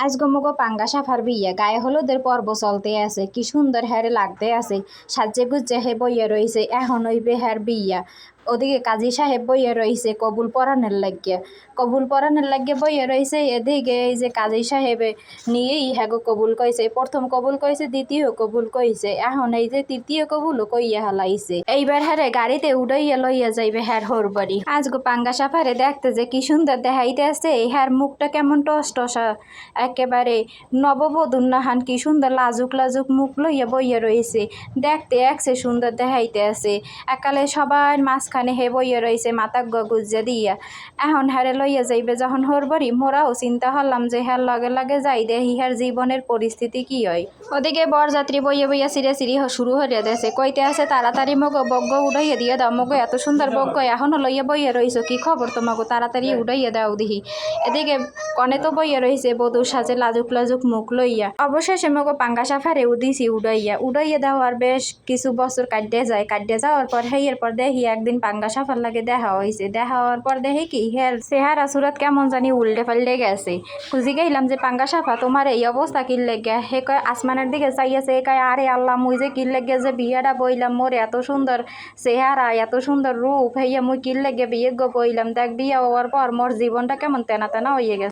আজগো মগো পাঙ্গা সাফার বিয়ে গায়ে হলুদের পর্ব চলতে আছে, কি সুন্দর হ্যারে লাগতে আছে। সাজে গুজে হে বইয়ে রইছে, এখন হইবে হ্যার বিয়া। ওদিকে কাজী সাহেব বইয়ে রইছে কবুল পরানের লাগিয়ে বইয়ে রইছে। এদিকে এই যে কাজী সাহেবে নিয়েই হ্যাগো কবুল কইছে, প্রথম কবুল কইছে, দ্বিতীয় কবুল কইছে, এখন এই যে তৃতীয় কবুলও কইয়া হালাইছে। এইবার হ্যারে গাড়িতে উড়াইয়া লইয়া যাইবে হ্যার হোর বাড়ি। আজগো পাঙ্গা সাফারে দেখতে যে কি সুন্দর দেখাইতে আছে, হ্যার মুখটা কেমন টস টসা, একেবারে নববধূর নাহান কি সুন্দর লাজুক লাজুক মুখ লইয়া বইয়া রয়েছে। দেখতে একসে সুন্দর দেখাইতে আছে। একালে সবার মাঝখানে হে বইয়া রয়েছে মাথা গুজ্জা দিয়া। এখন হারে লইয়া যাইবে যখন হোর বাড়ি, মোরাও চিন্তা হলাম যে হ্যার লগে লগে যাই দেখি হ্যার জীবনের পরিস্থিতি কি হয়। ওদিকে বরযাত্রী বইয়া বইয়া সিরে সিরি শুরু হইয়া দেছে, কইতে আছে তাড়াতাড়ি মগো বগ্য উড়াইয়া দিয়ে দাও, মগো এত সুন্দর বগ্য এখনো লইয়া বইয়া রইছো, কি খবর তোমাগো, তাড়াতাড়ি উড়াইয়া দাও দিহি। এদিকে কনে তো বইয়া রইছে বধূর সাজে লাজুক লাজুক মুখ লইয়া। অবশেষে মগো পাঙ্গা সাফারে উদিছি উড়াইয়া দেওয়ার বেশ কিছু বছর কাটতে যাওয়ার পর হেয়ের পর দেখি একদিন পাঙ্গা সাফার লাগে দেখা হওয়ার পর দেখি কি হের চেহারা সুরত কেমন জানি উল্টে পাল্টে গেছে। খুঁজি গেলাম যে পাঙ্গা সাফা তোমার এই অবস্থা কি লেগে। হে কয় আসমানের দিকে চাইয়াছে, এ কয় আরে আল্লাহ মুই যে কি লেগে যে বিয়েটা বইলাম, মোর এত সুন্দর চেহারা এত সুন্দর রূপ, হইয়া মুই কি লেগে বিয়ে বইলাম। দেখ বিয়ে হওয়ার পর মোর জীবনটা কেমন তেনা তেনা হইয়া গেছে।